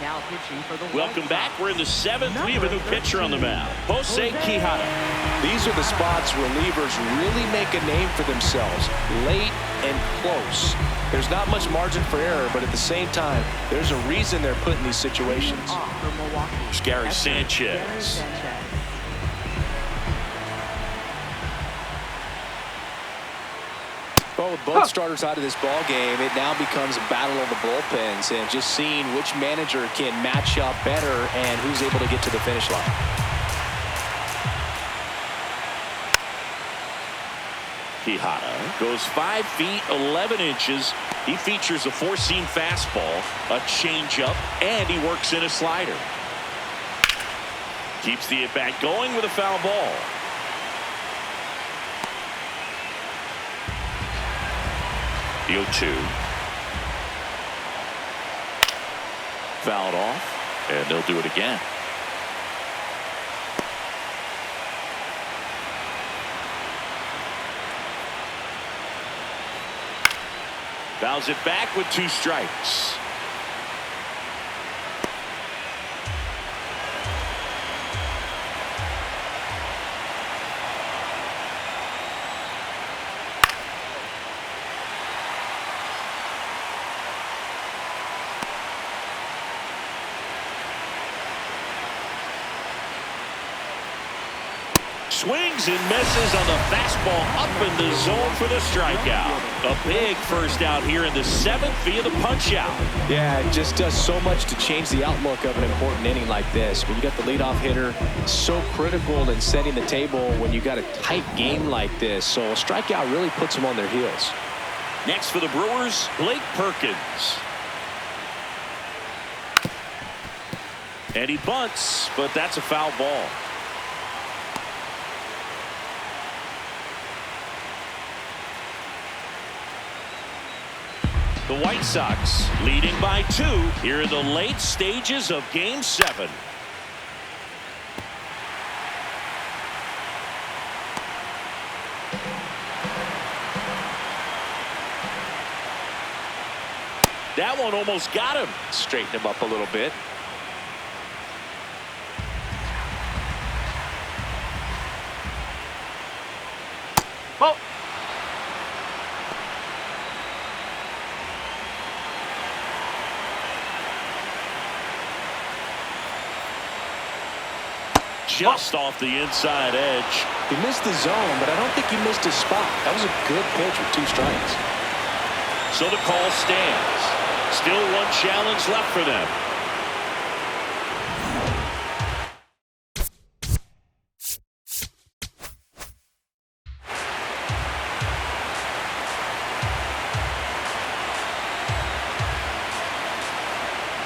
Now pitching for the Welcome back. We're in the 7th. We have a new pitcher on the mound, Jose Quijada. These are the spots relievers really make a name for themselves, late and close. There's not much margin for error, but at the same time, there's a reason they're put in these situations. It's Gary Sanchez. Well, with both starters out of this ball game, it now becomes a battle of the bullpens and just seeing which manager can match up better and who's able to get to the finish line. Quijada goes 5 feet 11 inches. He features a four-seam fastball, a changeup, and he works in a slider. Keeps the at-bat going with a foul ball. The 0-2. Fouled off, and they'll do it again. Fouls it back with 2 strikes. Swings and misses on the fastball up in the zone for the strikeout. A big first out here in the 7th via the punch out. Yeah, it just does so much to change the outlook of an important inning like this. When you got the leadoff hitter, so critical in setting the table when you got a tight game like this. So a strikeout really puts them on their heels. Next for the Brewers, Blake Perkins. And he bunts, but that's a foul ball. The White Sox leading by 2 here in the late stages of Game 7. That one almost got him. Straighten him up a little bit. Oh. Just off the inside edge. He missed the zone, but I don't think he missed his spot. That was a good pitch with 2 strikes. So the call stands. Still 1 challenge left for them.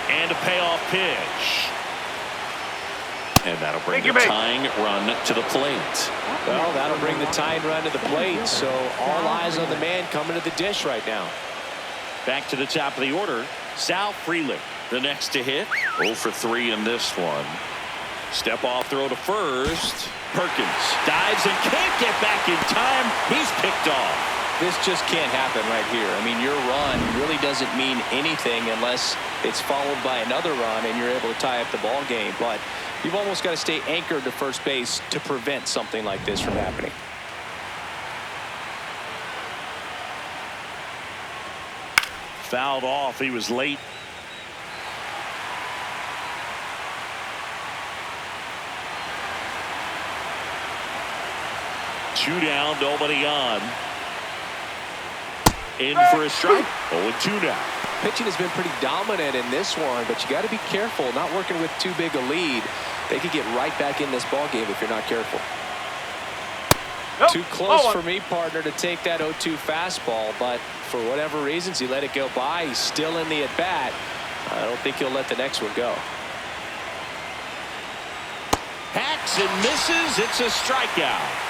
And a payoff pitch. And that'll bring the tying run to the plate. Well, that'll bring the tying run to the plate. So all eyes on the man coming to the dish right now. Back to the top of the order, Sal Frelick, the next to hit. 0 for 3 in this one. Step off throw to first. Perkins dives and can't get back in time. He's picked off. This just can't happen right here. I mean, your run really doesn't mean anything unless it's followed by another run and you're able to tie up the ball game. But you've almost got to stay anchored to first base to prevent something like this from happening. Fouled off. He was late. Two down, nobody on. In for a strike. 0-2 now. Pitching has been pretty dominant in this one, but you got to be careful. Not working with too big a lead. They could get right back in this ball game if you're not careful. Nope. Too close for me, partner, to take that 0-2 fastball, but for whatever reasons, he let it go by. He's still in the at-bat. I don't think he'll let the next one go. Hacks and misses. It's a strikeout.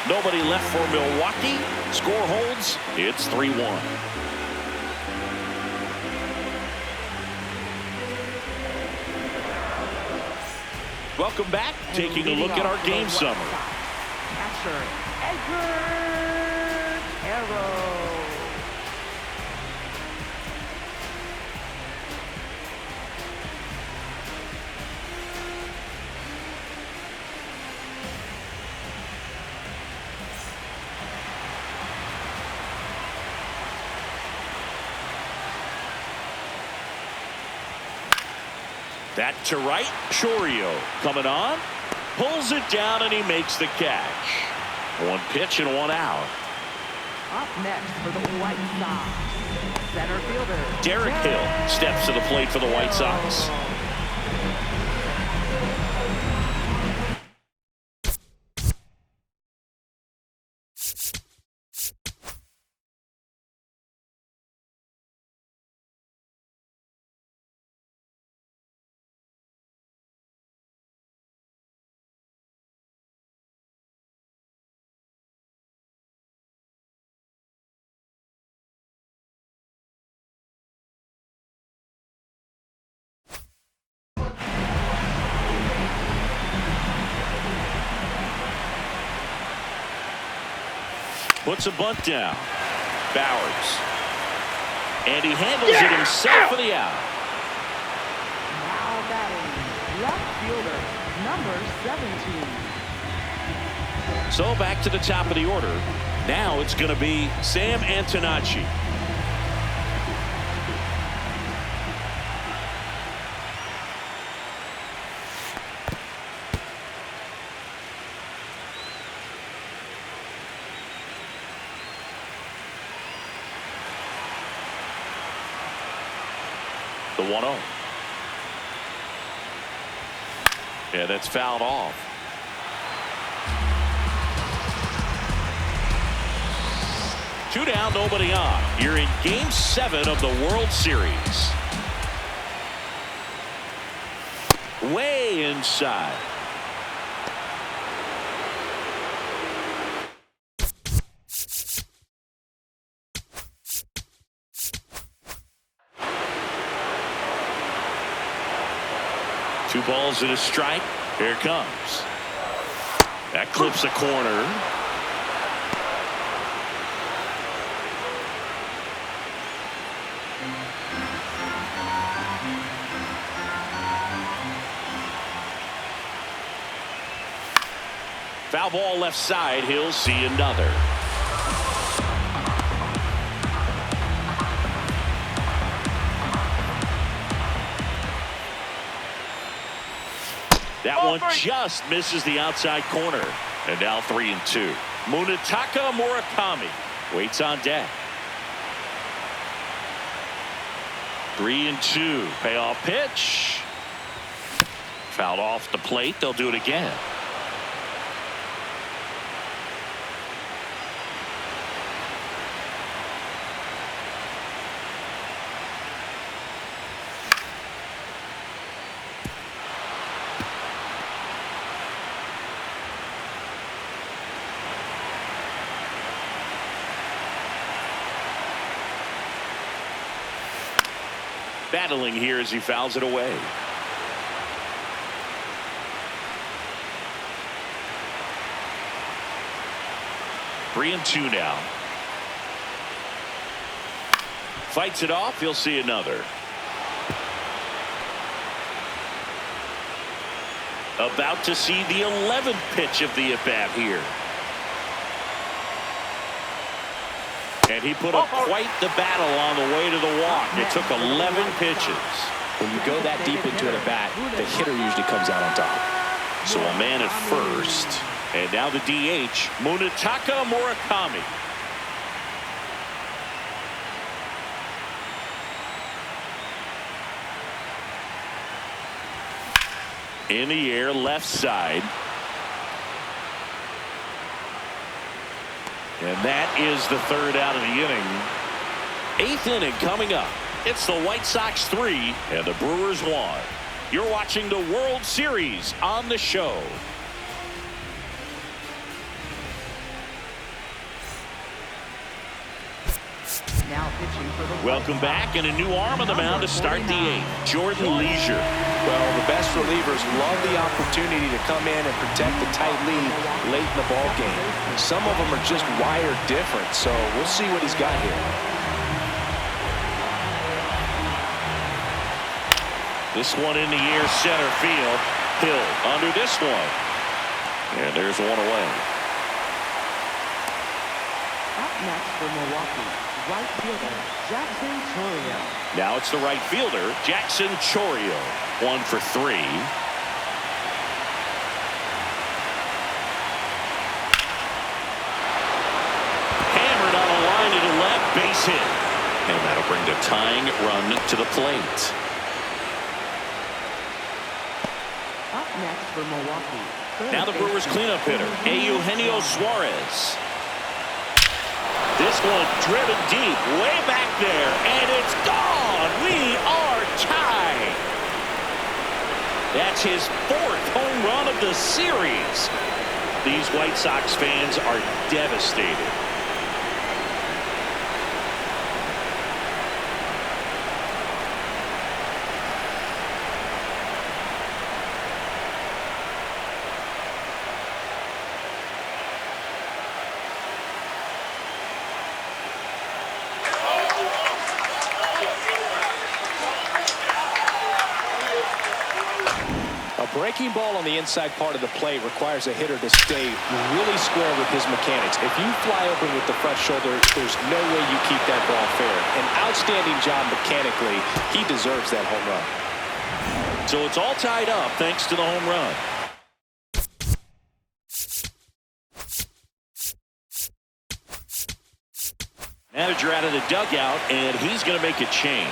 Nobody left for Milwaukee. Score holds. It's 3-1. Welcome back. Taking a look at our game summary. Catcher Edgar Carroll. That to right. Chorio coming on. Pulls it down and he makes the catch. One pitch and one out. Up next for the White Sox, center fielder Derek Hill steps to the plate for the White Sox. Puts a bunt down. Bowers. And he handles it himself for the out. Now batting, left fielder, number 17. So back to the top of the order. Now it's going to be Sam Antonacci. The 1-0. Yeah, that's fouled off. Two down, nobody on. You're in Game 7 of the World Series. Way inside. Two balls and a strike. Here it comes. That clips a corner. Foul ball left side. He'll see another. That one just misses the outside corner. And now 3-2. Munetaka Murakami waits on deck. 3-2. Payoff pitch. Fouled off the plate. They'll do it again. Battling here as he fouls it away. Three and two now. Fights it off. He'll see another. About to see the 11th pitch of the at-bat here. And he put up quite the battle on the way to the walk. It took 11 pitches. When you go that deep into an at-bat, the hitter usually comes out on top. So a man at first. And now the DH, Munetaka Murakami. In the air, left side. And that is the third out of the inning. Eighth inning coming up. It's the White Sox 3 and the Brewers 1. You're watching the World Series on the show. Now pitching for the Welcome back, and a new arm on the mound to start the eighth. Jordan Leisure. Well, the best relievers love the opportunity to come in and protect the tight lead late in the ball game. Some of them are just wired different, so we'll see what he's got here. This one in the air, center field. Hill under this one. And there's one away. Up next for Milwaukee, right fielder, Jackson Chorio. Now it's the right fielder, Jackson Chorio. 1 for 3. Hammered on a line to the left, base hit. And that'll bring the tying run to the plate. Up next for Milwaukee. Now the Brewers cleanup hitter, Eugenio Suarez. This one driven deep, way back there, and it's gone. We are tied. That's his 4th home run of the series. These White Sox fans are devastated. A breaking ball on the inside part of the plate requires a hitter to stay really square with his mechanics. If you fly open with the front shoulder, there's no way you keep that ball fair. An outstanding job mechanically. He deserves that home run. So it's all tied up thanks to the home run. Manager out of the dugout, and he's going to make a change.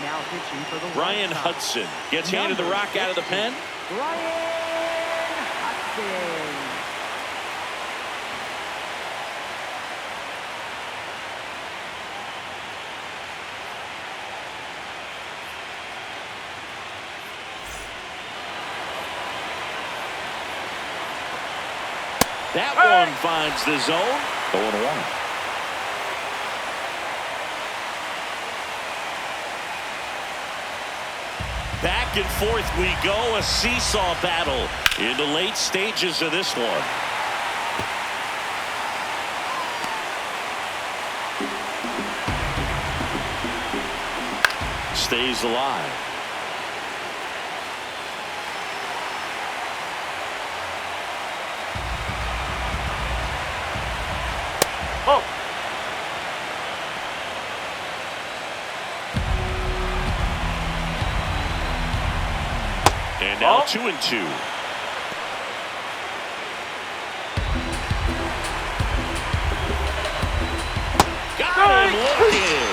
Now pitching for the Brian White Sox. Hudson gets handed the rock out of the pen. Brian Hudson. That one finds the zone. 0-1. Back and forth we go, a seesaw battle in the late stages of this one. Stays alive. Oh. And now 2-2. Got him looking.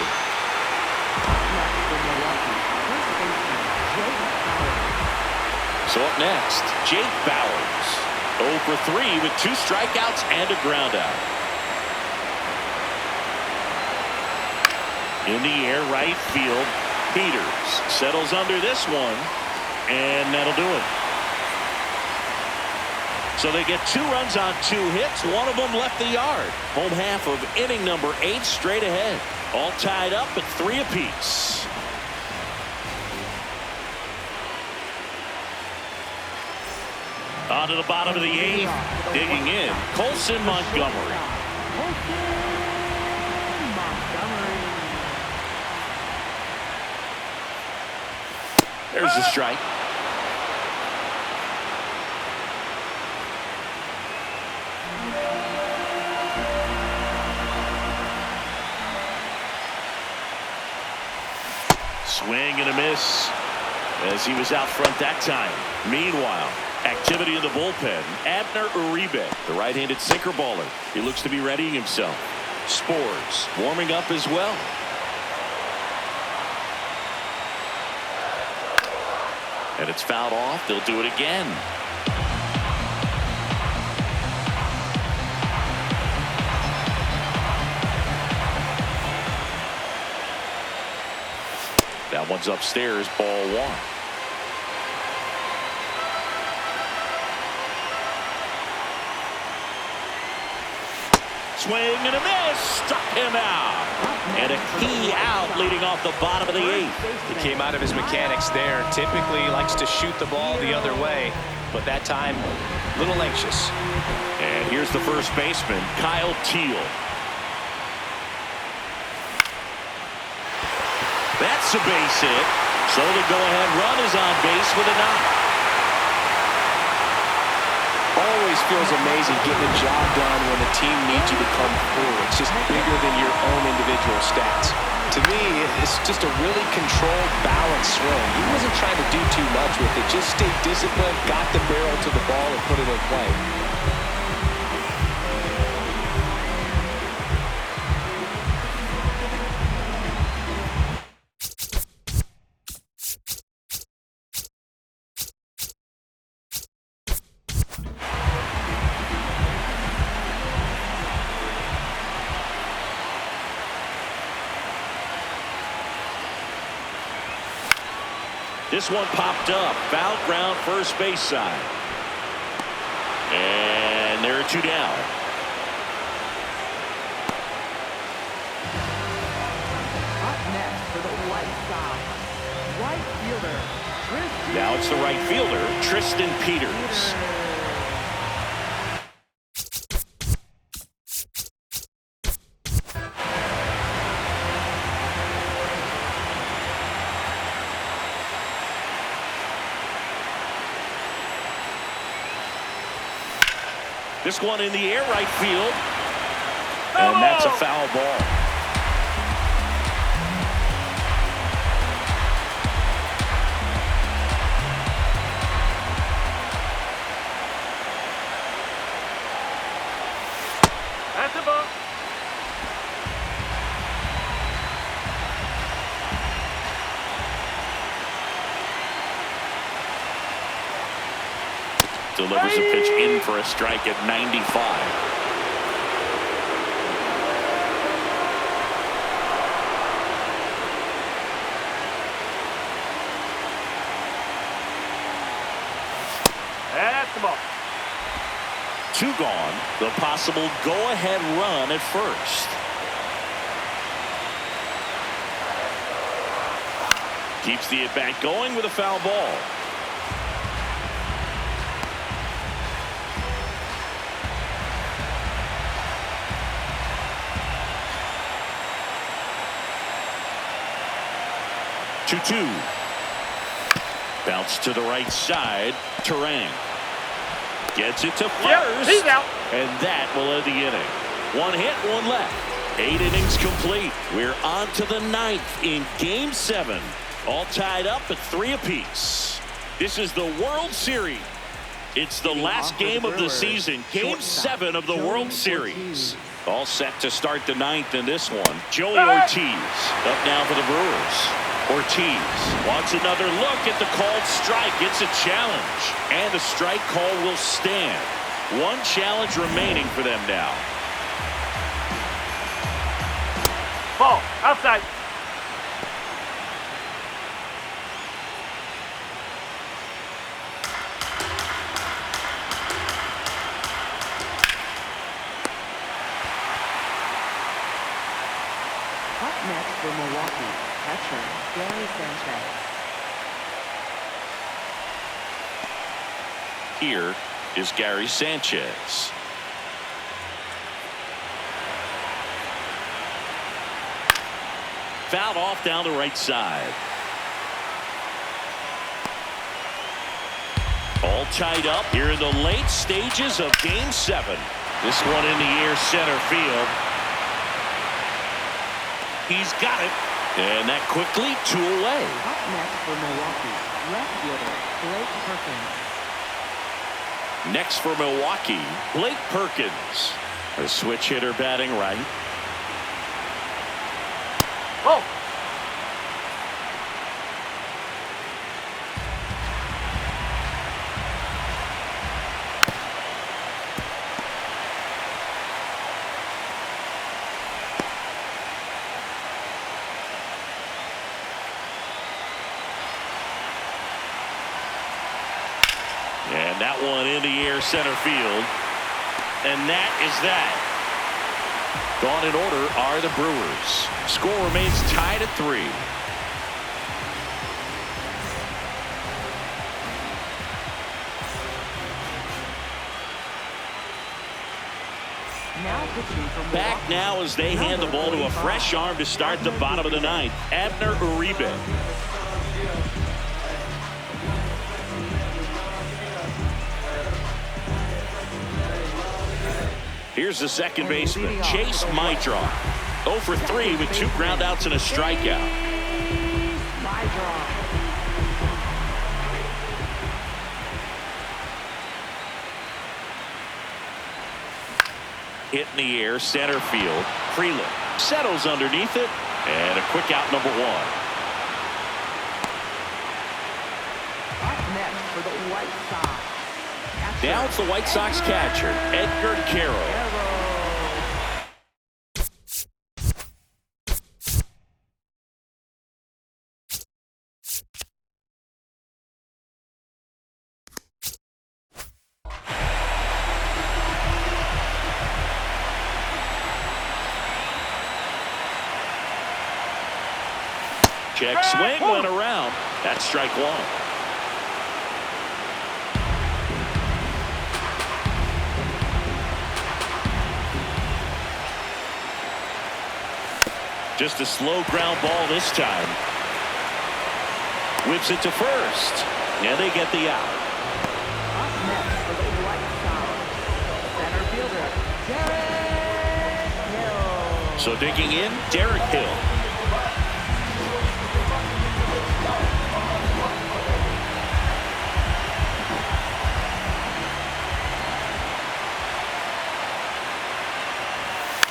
So up next, Jake Bowers. 0 for 3 with 2 strikeouts and a ground out. In the air, right field. Peters settles under this one, and that'll do it. So they get 2 runs on 2 hits. One of them left the yard. Home half of inning number 8 straight ahead. All tied up at 3 apiece. On to the bottom of the 8th. Digging in, Colson Montgomery. There's the strike. Swing and a miss as he was out front that time. Meanwhile, activity in the bullpen. Abner Uribe, the right-handed sinker baller. He looks to be readying himself. Spores warming up as well. And it's fouled off. They'll do it again. That one's upstairs, ball 1. Swing and a miss. Struck him out. And a key out leading off the bottom of the 8th. He came out of his mechanics there. Typically likes to shoot the ball the other way, but that time a little anxious. And here's the first baseman, Kyle Teal. That's a base hit. So the go-ahead run is on base with a knock. Always feels amazing getting a job done when the team needs you to come through. It's just bigger than your own individual stats. To me, it's just a really controlled, balanced swing. He wasn't trying to do too much with it. Just stayed disciplined, got the barrel to the ball, and put it in play. This one popped up. Foul ground, first base side. And there are two down. Up next for the White Sox, right fielder, Tristan. Now it's the right fielder, Tristan Peters. This one in the air, right field. And that's a foul ball. That's a ball. Delivers a pitch in for a strike at 95. That's the ball. Two gone. The possible go-ahead run at first. Keeps the at-bat going with a foul ball. Two. Bounce to the right side. Terang gets it to first. Yep, he's out. And that will end the inning. One hit, one left. 8 innings complete. We're on to the 9th in Game 7. All tied up at 3 apiece. This is the World Series. It's the last game of the season. Game 7 of the World Series. All set to start the 9th in this one. Joey Ortiz up now for the Brewers. Ortiz wants another look at the called strike. It's a challenge, and the strike call will stand. One challenge remaining for them now. Ball, outside. Up next for Milwaukee, catcher, Gary Sanchez. Here is Gary Sanchez. Fouled off down the right side. All tied up here in the late stages of Game 7. This one in the air, center field. He's got it. And that quickly, 2 away. Up next for Milwaukee, left fielder, Blake Perkins. Next for Milwaukee, Blake Perkins. A switch hitter batting right. Ball. And that one in the air, center field. And that is that. Gone in order are the Brewers. Score remains tied at 3. Now pitching for Back Milwaukee. now as they hand the ball to a fresh arm to start the bottom of the ninth. Abner Uribe. Here's the second baseman, Chase Mydroff. 0 for 3 with 2 groundouts and a strikeout. Hit in the air, center field. Freeland settles underneath it, and a quick out, number 1. Up next for the White Sox. Now it's the White Sox catcher, Edgar Carroll. Check swing, went around. That's strike 1. Just a slow ground ball this time. Whips it to first. And they get the out. Up next for the White Sox. Center fielder, Derek Hill. So digging in, Derek Hill.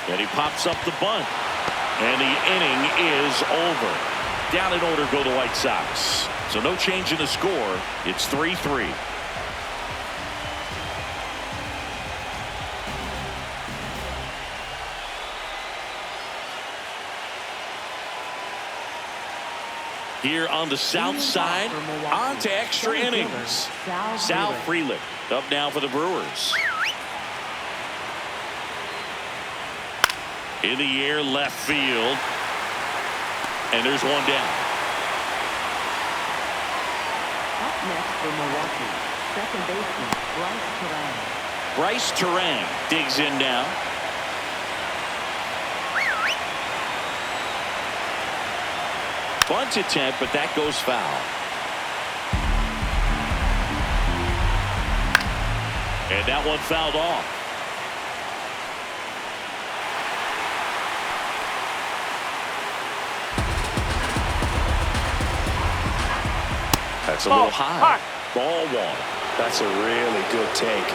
And he pops up the bunt. And the inning is over. Down in order go the White Sox. So no change in the score. It's 3-3. Here on the south side, on to extra innings. Sal Frelick up now for the Brewers. In the air, left field. And there's one down. Up next for Milwaukee, second baseman, Bryce Terang digs in now. Bunt attempt, but that goes foul. And that one fouled off. That's a little high. Ball 1. That's a really good take.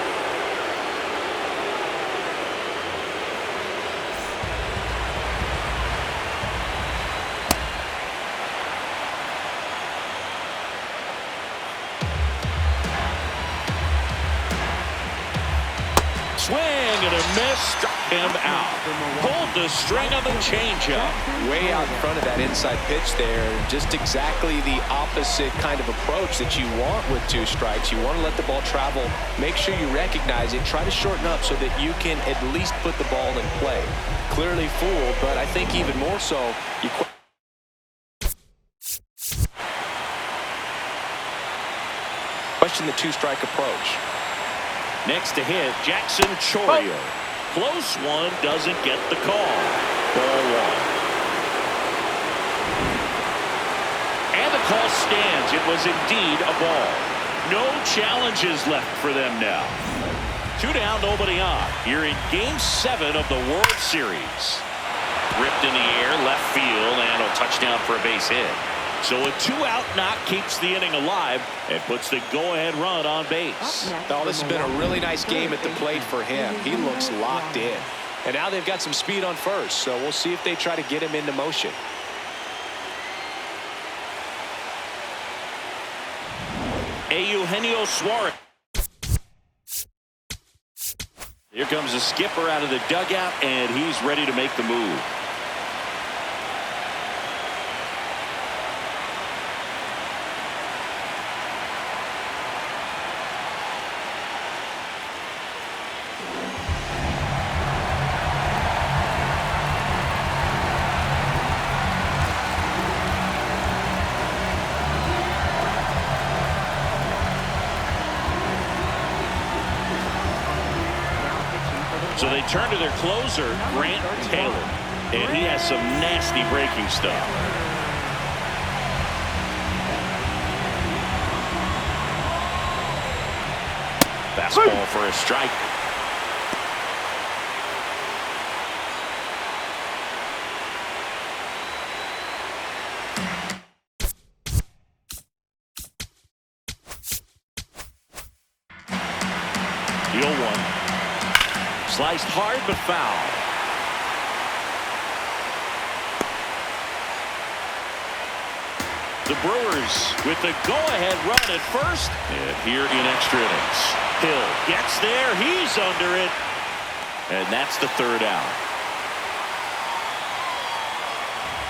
Swing and a miss, struck him out. Pulled the string of the changeup. Way out in front of that inside pitch there. Just exactly the opposite kind of approach that you want with 2 strikes. You want to let the ball travel. Make sure you recognize it. Try to shorten up so that you can at least put the ball in play. Clearly fooled, but I think even more so, you question the 2-strike approach. Next to hit, Jackson Chorio. Close one, doesn't get the call. Ball 1. And the call stands. It was indeed a ball. No challenges left for them now. 2 down, nobody on. You're in Game 7 of the World Series. Ripped in the air, left field, and a touchdown for a base hit. So a 2-out knock keeps the inning alive and puts the go-ahead run on base. Oh, this has been a really nice game at the plate for him. He looks locked in. And now they've got some speed on first, so we'll see if they try to get him into motion. Eugenio Suarez. Here comes the skipper out of the dugout, and he's ready to make the move. So they turn to their closer, Grant Taylor, and he has some nasty breaking stuff. Fastball for a strike. The 0-1. Sliced hard but foul. The Brewers with the go-ahead run at first. And here in extra innings, Hill gets there. He's under it. And that's the third out.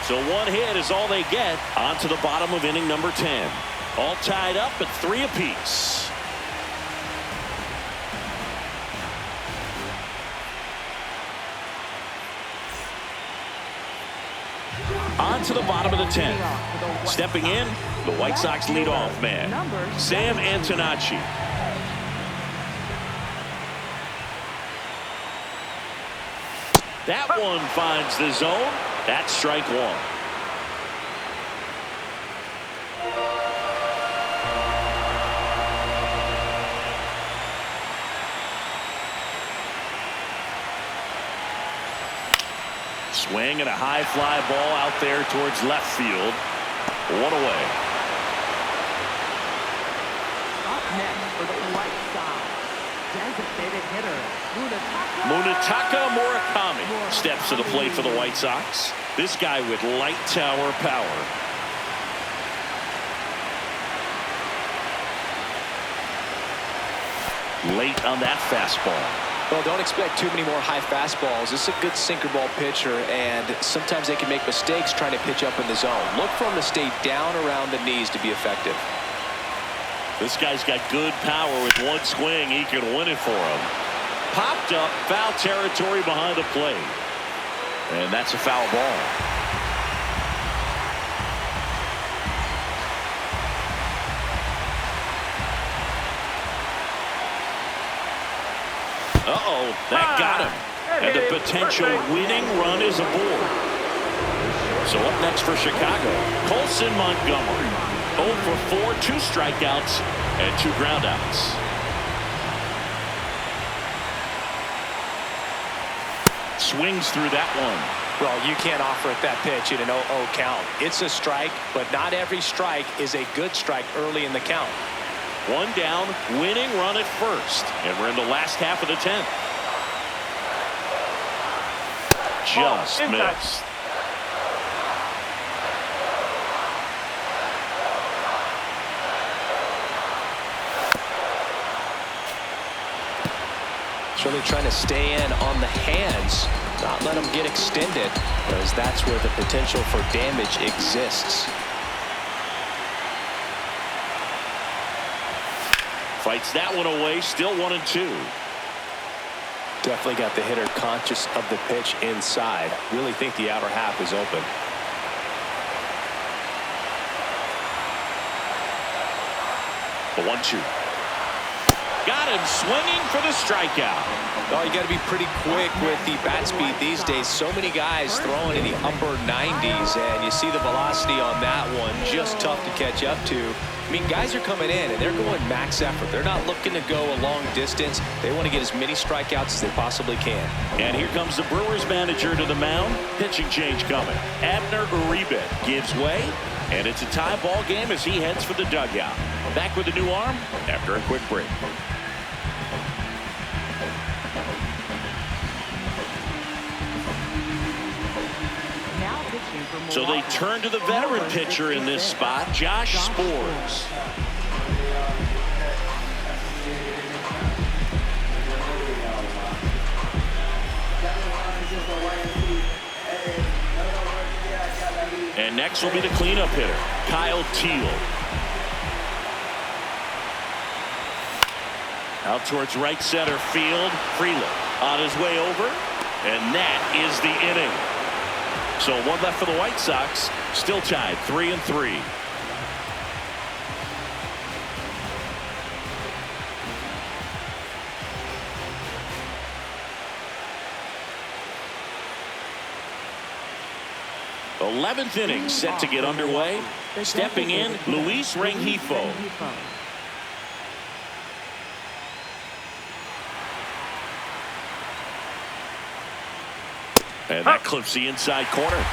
So one hit is all they get. On to the bottom of inning number 10. All tied up at 3 apiece. On to the bottom of the 10th. Stepping in, the White Sox leadoff man, Sam Antonacci. That one finds the zone. That's strike one. Swing and a high fly ball out there towards left field. One away. Up next for the White Sox, designated hitter Munetaka Murakami steps to the plate for the White Sox. This guy with light tower power. Late on that fastball. Well, don't expect too many more high fastballs. This is a good sinker ball pitcher, and sometimes they can make mistakes trying to pitch up in the zone. Look for him to stay down around the knees to be effective. This guy's got good power. With one swing, he can win it for him. Popped up, foul territory behind the plate. And that's a foul ball. Uh-oh, that got him. And the potential winning run is aboard. So up next for Chicago, Colson Montgomery. 0 for 4, 2 strikeouts, and 2 groundouts. Swings through that one. Well, you can't offer it that pitch in an 0-0 count. It's a strike, but not every strike is a good strike early in the count. One down, winning run at first. And we're in the last half of the 10th. Just missed. It's really trying to stay in on the hands, not let them get extended, because that's where the potential for damage exists. Fights that one away, still 1-2. Definitely got the hitter conscious of the pitch inside. Really think the outer half is open. The 1-2. Got him swinging for the strikeout. Oh, you got to be pretty quick with the bat speed these days. So many guys throwing in the upper 90s, and you see the velocity on that one. Just tough to catch up to. I mean, guys are coming in, and they're going max effort. They're not looking to go a long distance. They want to get as many strikeouts as they possibly can. And here comes the Brewers manager to the mound. Pitching change coming. Abner Uribe gives way, and it's a tie ball game as he heads for the dugout. Back with a new arm after a quick break. So they turn to the veteran pitcher in this spot, Josh Spores. And next will be the cleanup hitter, Kyle Teal. Out towards right center field, Freeland on his way over, and that is the inning. So one left for the White Sox, still tied 3-3. 11th inning set to get underway. Stepping in, Luis Rengifo. And that clips the inside corner.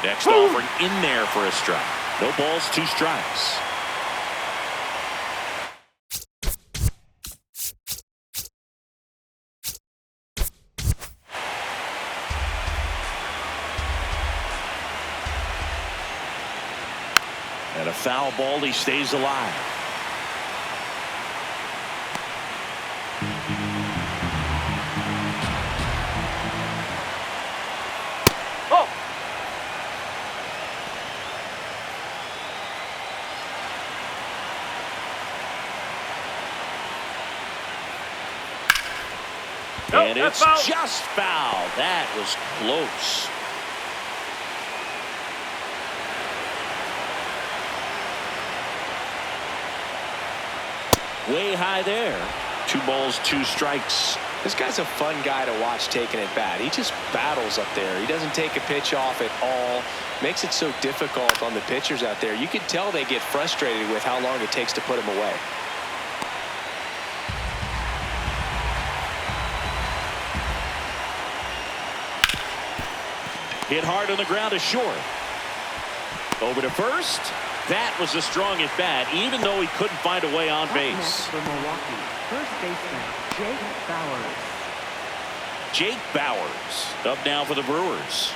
Next offering in there for a strike. No balls, 2 strikes. And a foul ball, he stays alive. Oh! And it's just foul. That was close. Way high there. 2 balls, 2 strikes. This guy's a fun guy to watch taking at bat. He just battles up there. He doesn't take a pitch off at all. Makes it so difficult on the pitchers out there. You can tell they get frustrated with how long it takes to put him away. Hit hard on the ground to short. Over to first. That was a strong at bat, even though he couldn't find a way on base. For Milwaukee, first baseman Jake Bauers. Jake Bauers up now for the Brewers.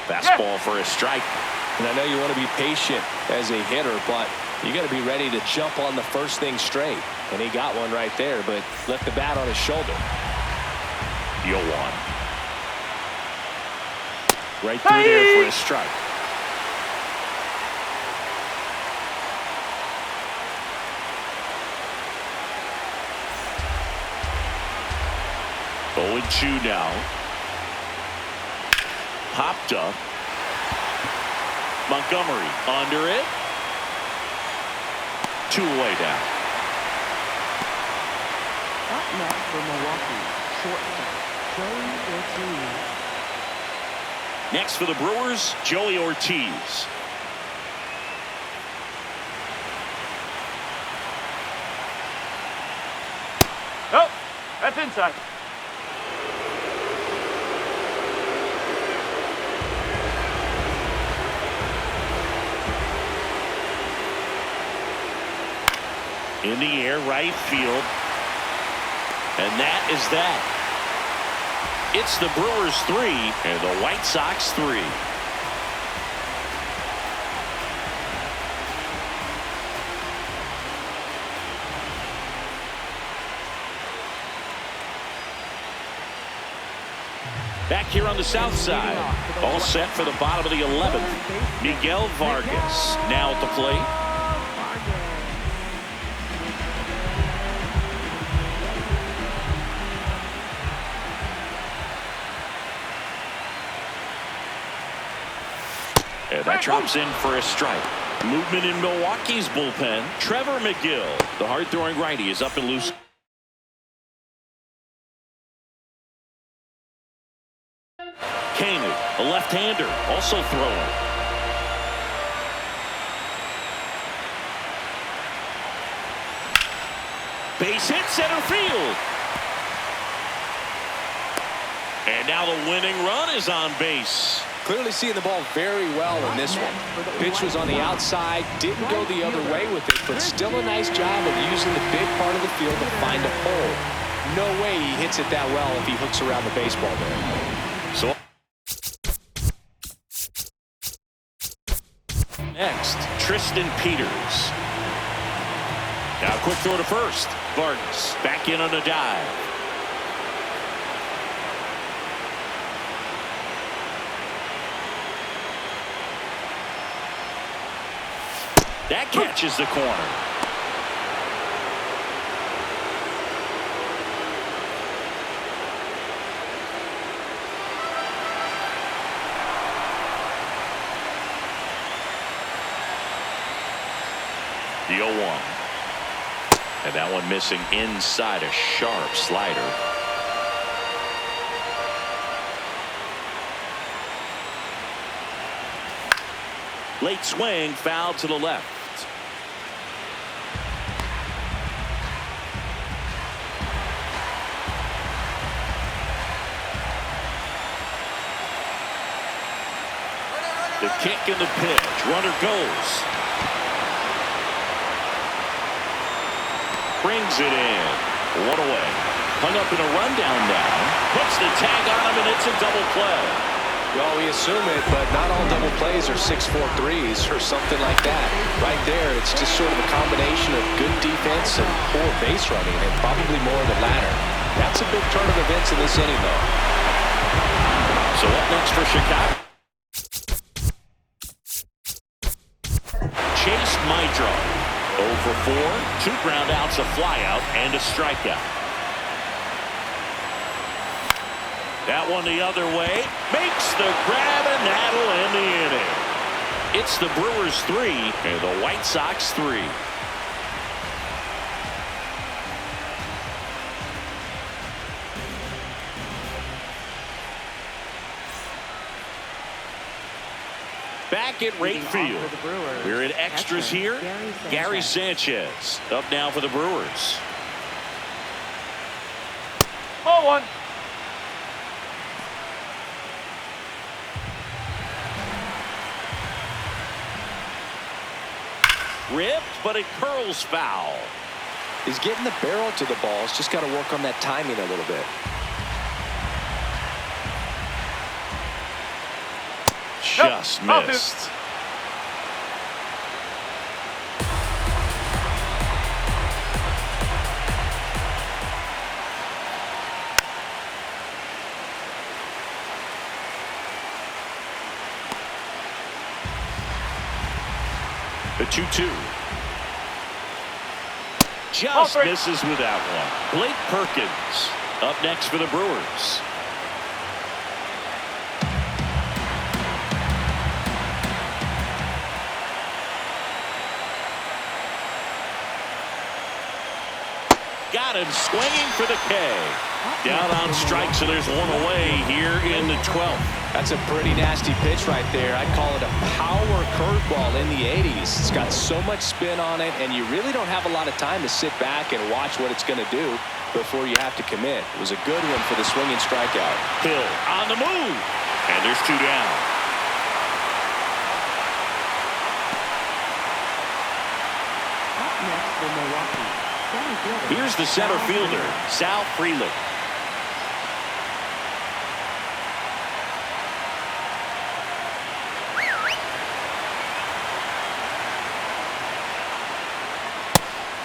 Fastball for a strike. And I know you want to be patient as a hitter, but you got to be ready to jump on the first thing straight. And he got one right there, but left the bat on his shoulder. Yoan. Right through there for a strike. Oh, and 2 now. Popped up. Montgomery under it. 2 away now. Up next for Milwaukee, shortstop Joey Ortiz. Next for the Brewers, Joey Ortiz. Oh, that's inside. In the air, right field. And that is that. It's the Brewers 3 and the White Sox 3. Back here on the south side, all set for the bottom of the 11th. Miguel Vargas now at the plate. And that drops in for a strike. Movement in Milwaukee's bullpen. Trevor McGill, the hard-throwing righty, is up and loose. Koenig, a left-hander, also throwing. Base hit center field. And now the winning run is on base. Clearly seeing the ball very well in this one. Pitch was on the outside, didn't go the other way with it, but still a nice job of using the big part of the field to find a hole. No way he hits it that well if he hooks around the baseball there. So next, Tristan Peters. Now quick throw to first. Vargas back in on a dive. That catches the corner. The 0-1. And that one missing inside a sharp slider. Late swing, foul to the left. The kick and the pitch. Runner goes. Brings it in. One away. Hung up in a rundown now. Puts the tag on him, and it's a double play. Well, we assume it, but not all double plays are 6-4 threes or something like that. Right there, it's just sort of a combination of good defense and poor base running, and probably more of the latter. That's a big turn of events in this inning, though. So up next for Chicago. Chase Maedro. 0 for 4. 2 ground outs, a flyout, and a strikeout. That one the other way. Makes the grab, and that'll end the inning. It's the Brewers 3 and the White Sox 3. Back at right field. We're in extras here. Gary Sanchez up now for the Brewers. 0-1. Ripped, but it curls foul. He's getting the barrel to the ball. He's just got to work on that timing a little bit. Just missed. The 2-2. Just misses with that one. Blake Perkins up next for the Brewers. Got him swinging for the K. Down on strikes, so there's one away here in the 12th. That's a pretty nasty pitch right there. I'd call it a power curveball in the 80s. It's got so much spin on it, and you really don't have a lot of time to sit back and watch what it's going to do before you have to commit. It was a good one for the swinging strikeout. Hill on the move, and there's 2 down. Up next for Milwaukee. Here's the center fielder, Sal Frelick.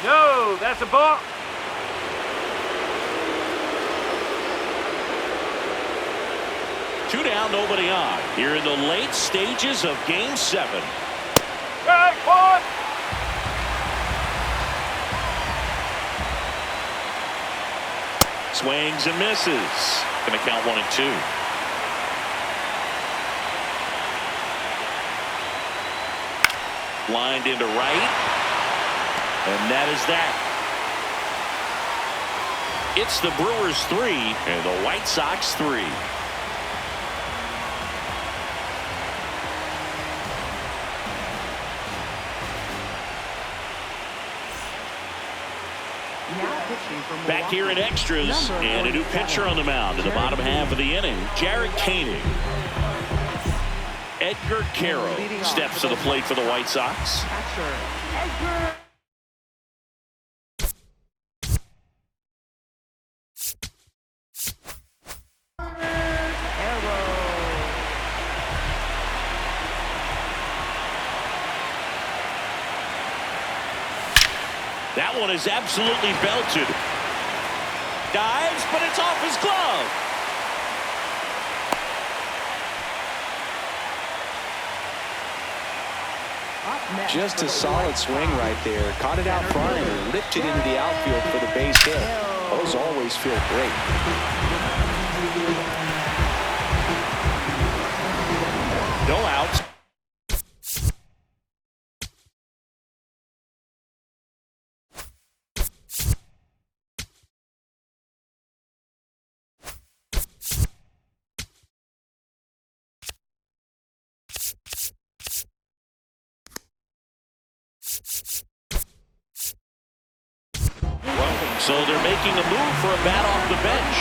No, that's a ball. Two down, nobody on. Here in the late stages of Game 7. Hey, boy! Swings and misses. Going to count 1 and 2. Lined into right. And that is that. It's the Brewers 3 and the White Sox 3. Back here in extras, and a new pitcher on the mound in the bottom half of the inning, Jarred Koenig. Edgar Caro steps to the plate for the White Sox. That one is absolutely belted. Dives, but it's off his glove. Just a solid swing right there. Caught it out front and lifted into the outfield for the base hit. Those always feel great. No outs. So they're making a move for a bat off the bench.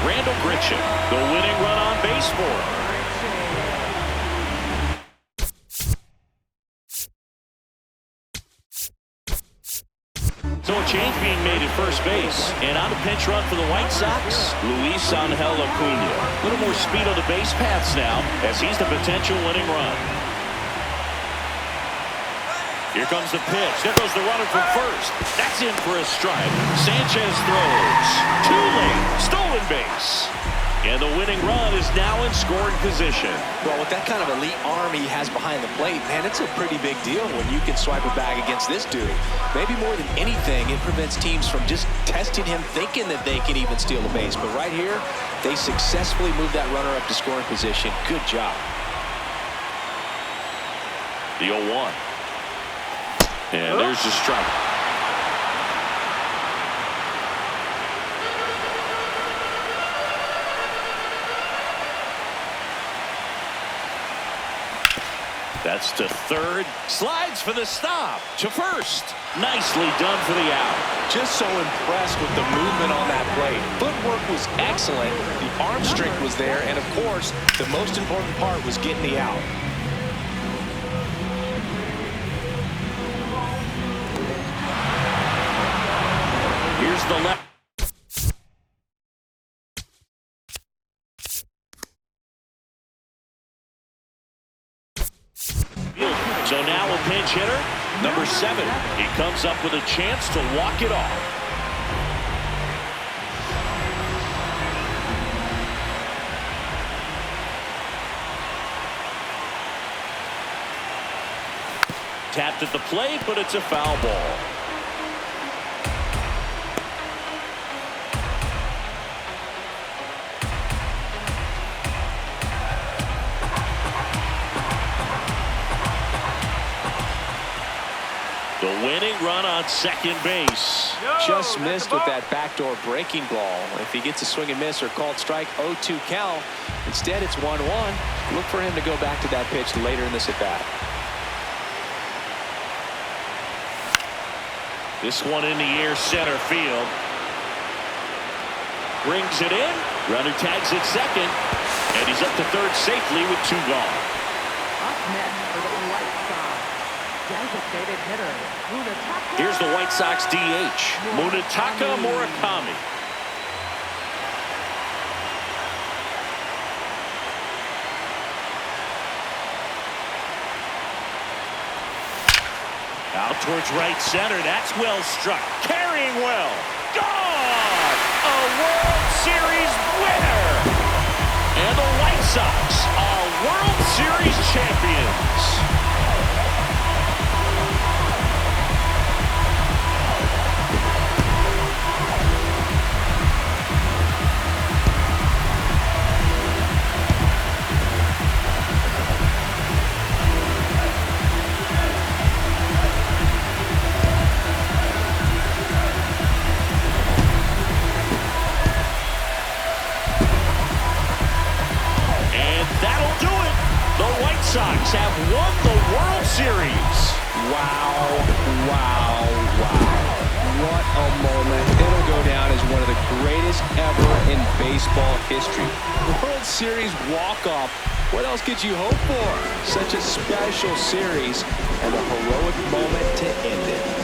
Randall Gritchen, the winning run on base for him. So a change being made at first base. And on the pinch run for the White Sox, Luis Angel Acuna. A little more speed on the base paths now as he's the potential winning run. Here comes the pitch. There goes the runner from first. That's in for a strike. Sanchez throws. Too late. Stolen base. And the winning run is now in scoring position. Well, with that kind of elite arm he has behind the plate, man, it's a pretty big deal when you can swipe a bag against this dude. Maybe more than anything, it prevents teams from just testing him, thinking that they can even steal a base. But right here, they successfully moved that runner up to scoring position. Good job. The 0-1. And there's the strike. That's to third. Slides for the stop. To first. Nicely done for the out. Just so impressed with the movement on that plate. Footwork was excellent. The arm strength was there. And, of course, the most important part was getting the out. Here's the left. So now a pinch hitter, number 7. He comes up with a chance to walk it off. Tapped at the plate, but it's a foul ball. The winning run on second base. Just missed with that backdoor breaking ball. If he gets a swing and miss or called strike, 0-2 count. Instead, it's 1-1. Look for him to go back to that pitch later in this at bat. This one in the air, center field. Brings it in. Runner tags at second. And he's up to third safely with 2 gone. Up next for the White Sox, designated hitter, Munetaka. Here's the White Sox DH, Munetaka Murakami. Out towards right center. That's well struck. Carrying well. Gone! A World Series winner! And the White Sox are World Series champions. Sox have won the World Series. Wow, wow, wow. What a moment. It'll go down as one of the greatest ever in baseball history. World Series walk-off. What else could you hope for? Such a special series and a heroic moment to end it.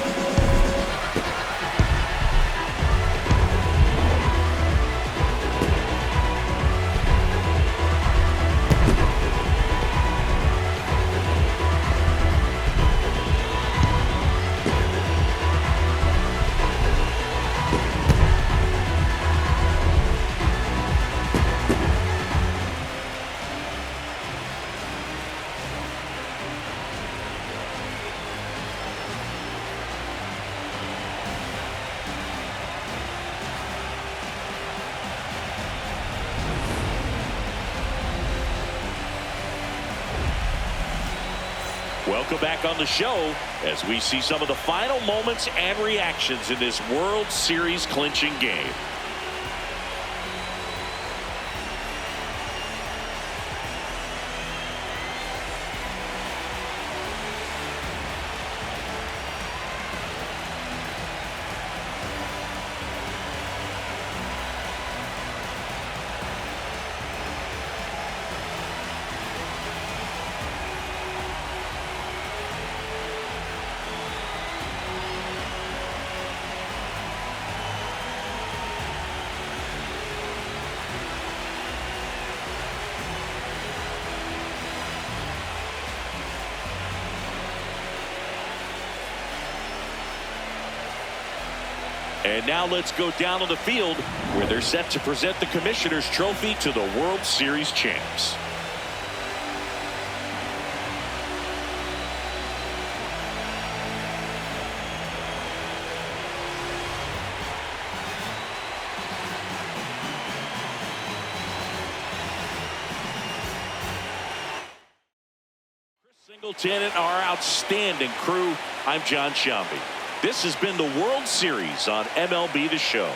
Welcome back on the show as we see some of the final moments and reactions in this World Series clinching game. And now let's go down on the field where they're set to present the Commissioner's Trophy to the World Series champs. Singleton and our outstanding crew. I'm John Shambi. This has been the World Series on MLB The Show.